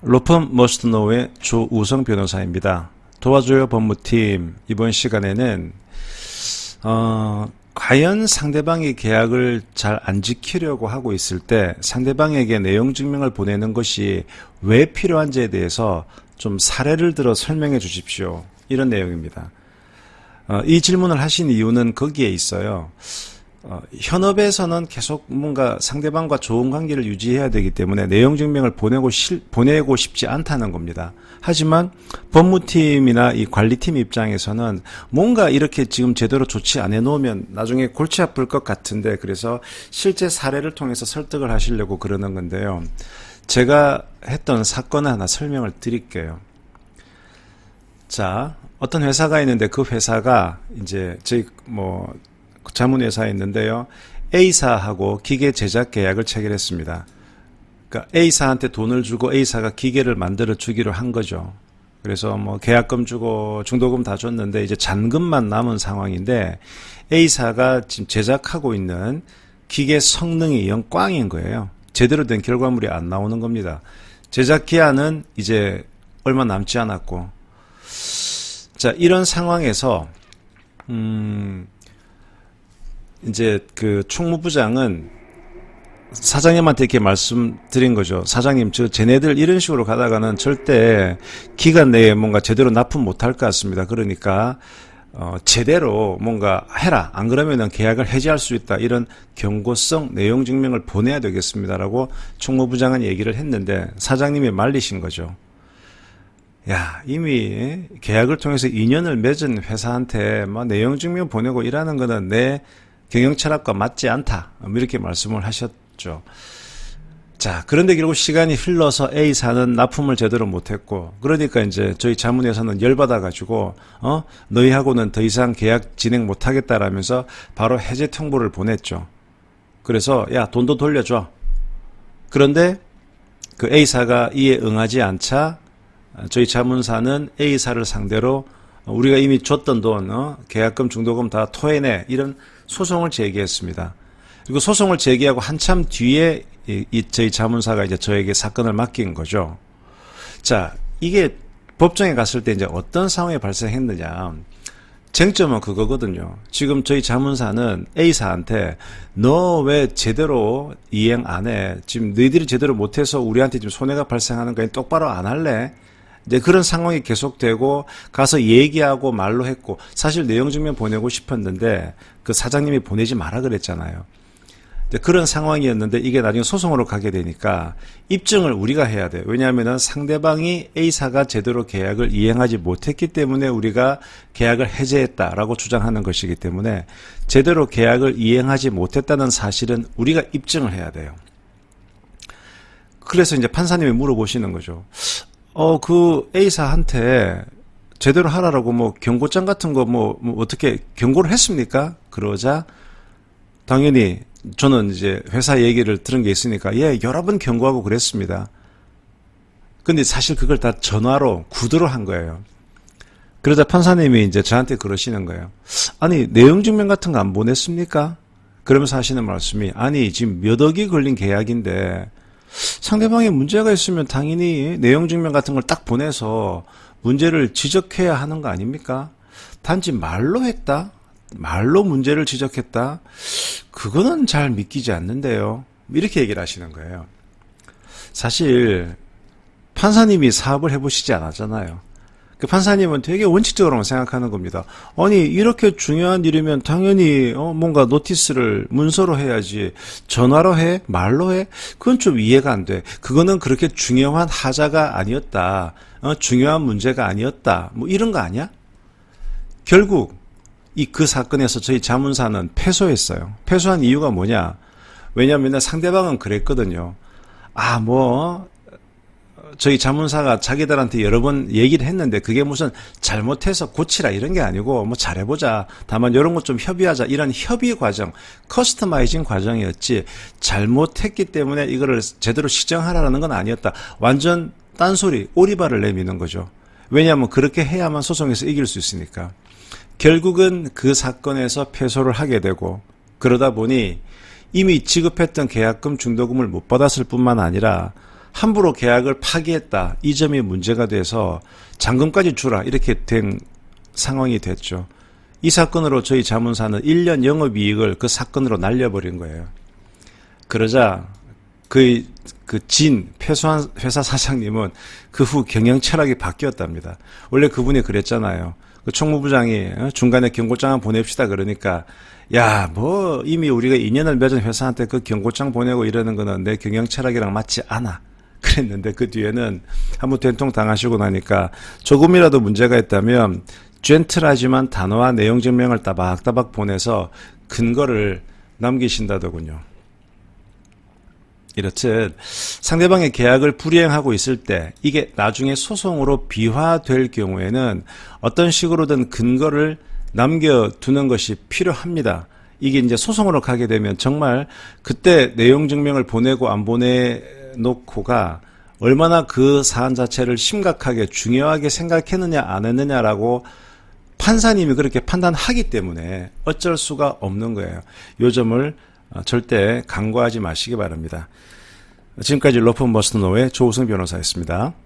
로펌 머스트노우의 조우성 변호사입니다. 도와줘요 법무팀. 이번 시간에는 과연 상대방이 계약을 잘 안 지키려고 하고 있을 때 상대방에게 내용 증명을 보내는 것이 왜 필요한지에 대해서 좀 사례를 들어 설명해 주십시오. 이런 내용입니다. 이 질문을 하신 이유는 거기에 있어요. 현업에서는 계속 뭔가 상대방과 좋은 관계를 유지해야 되기 때문에 내용 증명을 보내고 싶지 않다는 겁니다. 하지만 법무팀이나 이 관리팀 입장에서는 뭔가 이렇게 지금 제대로 조치 안 해놓으면 나중에 골치 아플 것 같은데, 그래서 실제 사례를 통해서 설득을 하시려고 그러는 건데요. 제가 했던 사건을 하나 설명을 드릴게요. 자, 어떤 회사가 있는데 그 회사가 이제 저희 자문회사에 있는데요. A사하고 기계 제작 계약을 체결했습니다. 그러니까 A사한테 돈을 주고 A사가 기계를 만들어 주기로 한 거죠. 그래서 계약금 주고 중도금 다 줬는데 이제 잔금만 남은 상황인데, A사가 지금 제작하고 있는 기계 성능이 영 꽝인 거예요. 제대로 된 결과물이 안 나오는 겁니다. 제작 기한은 이제 얼마 남지 않았고, 자, 이런 상황에서 이제 그 총무부장은 사장님한테 이렇게 말씀드린 거죠. 사장님, 쟤네들 이런 식으로 가다가는 절대 기간 내에 뭔가 제대로 납품 못할 것 같습니다. 그러니까 제대로 뭔가 해라. 안 그러면은 계약을 해지할 수 있다. 이런 경고성 내용 증명을 보내야 되겠습니다라고 총무부장은 얘기를 했는데, 사장님이 말리신 거죠. 야, 이미 계약을 통해서 인연을 맺은 회사한테 내용 증명 보내고 이라는 거는 내 경영 철학과 맞지 않다. 이렇게 말씀을 하셨죠. 자, 그런데 결국 시간이 흘러서 A사는 납품을 제대로 못했고, 그러니까 이제 저희 자문에서는 열받아가지고, 너희하고는 더 이상 계약 진행 못하겠다라면서 바로 해제 통보를 보냈죠. 그래서, 야, 돈도 돌려줘. 그런데 그 A사가 이에 응하지 않자 저희 자문사는 A사를 상대로 우리가 이미 줬던 돈, 계약금, 중도금 다 토해내, 이런 소송을 제기했습니다. 그리고 소송을 제기하고 한참 뒤에 저희 자문사가 이제 저에게 사건을 맡긴 거죠. 자, 이게 법정에 갔을 때 이제 어떤 상황이 발생했느냐. 쟁점은 그거거든요. 지금 저희 자문사는 A사한테 너 왜 제대로 이행 안 해? 지금 너희들이 제대로 못해서 우리한테 지금 손해가 발생하는 거니 똑바로 안 할래? 이제 그런 상황이 계속되고, 가서 얘기하고 말로 했고, 사실 내용 증명 보내고 싶었는데 그 사장님이 보내지 마라 그랬잖아요. 이제 그런 상황이었는데 이게 나중에 소송으로 가게 되니까 입증을 우리가 해야 돼요. 왜냐하면 상대방이 A사가 제대로 계약을 이행하지 못했기 때문에 우리가 계약을 해제했다라고 주장하는 것이기 때문에, 제대로 계약을 이행하지 못했다는 사실은 우리가 입증을 해야 돼요. 그래서 이제 판사님이 물어보시는 거죠. 그 A사한테 제대로 하라라고 경고장 같은 거 어떻게 경고를 했습니까? 그러자 당연히 저는 이제 회사 얘기를 들은 게 있으니까, 예, 여러 번 경고하고 그랬습니다. 근데 사실 그걸 다 전화로 구두로 한 거예요. 그러자 판사님이 이제 저한테 그러시는 거예요. 아니, 내용 증명 같은 거 안 보냈습니까? 그러면서 하시는 말씀이, 아니, 지금 몇 억이 걸린 계약인데 상대방에 문제가 있으면 당연히 내용 증명 같은 걸 딱 보내서 문제를 지적해야 하는 거 아닙니까? 단지 말로 했다? 말로 문제를 지적했다? 그거는 잘 믿기지 않는데요. 이렇게 얘기를 하시는 거예요. 사실 판사님이 사업을 해보시지 않았잖아요. 그 판사님은 되게 원칙적으로만 생각하는 겁니다. 아니, 이렇게 중요한 일이면 당연히 뭔가 노티스를 문서로 해야지, 전화로 해? 말로 해? 그건 좀 이해가 안 돼. 그거는 그렇게 중요한 하자가 아니었다. 중요한 문제가 아니었다. 이런 거 아니야? 결국 그 사건에서 저희 자문사는 패소했어요. 패소한 이유가 뭐냐? 왜냐하면 상대방은 그랬거든요. 저희 자문사가 자기들한테 여러 번 얘기를 했는데 그게 무슨 잘못해서 고치라 이런 게 아니고 잘해보자. 다만 이런 것 좀 협의하자. 이런 협의 과정, 커스터마이징 과정이었지, 잘못했기 때문에 이거를 제대로 시정하라는 건 아니었다. 완전 딴소리, 오리발을 내미는 거죠. 왜냐하면 그렇게 해야만 소송에서 이길 수 있으니까. 결국은 그 사건에서 패소를 하게 되고, 그러다 보니 이미 지급했던 계약금, 중도금을 못 받았을 뿐만 아니라 함부로 계약을 파기했다. 이 점이 문제가 돼서 잔금까지 주라. 이렇게 된 상황이 됐죠. 이 사건으로 저희 자문사는 1년 영업이익을 그 사건으로 날려버린 거예요. 그러자 패소한 회사 사장님은 그 후 경영 철학이 바뀌었답니다. 원래 그분이 그랬잖아요. 그 총무부장이 중간에 경고장 보냅시다 그러니까 야, 뭐 이미 우리가 인연을 맺은 회사한테 그 경고장 보내고 이러는 거는 내 경영 철학이랑 맞지 않아. 그랬는데 그 뒤에는 한번 된통 당하시고 나니까 조금이라도 문제가 있다면 젠틀하지만 단어와 내용 증명을 따박따박 보내서 근거를 남기신다더군요. 이렇듯 상대방의 계약을 불이행하고 있을 때 이게 나중에 소송으로 비화될 경우에는 어떤 식으로든 근거를 남겨두는 것이 필요합니다. 이게 이제 소송으로 가게 되면 정말 그때 내용 증명을 보내고 안 보내놓고가 얼마나 그 사안 자체를 심각하게 중요하게 생각했느냐 안 했느냐라고 판사님이 그렇게 판단하기 때문에 어쩔 수가 없는 거예요. 이 점을 절대 간과하지 마시기 바랍니다. 지금까지 로펌 버스터노의 조우성 변호사였습니다.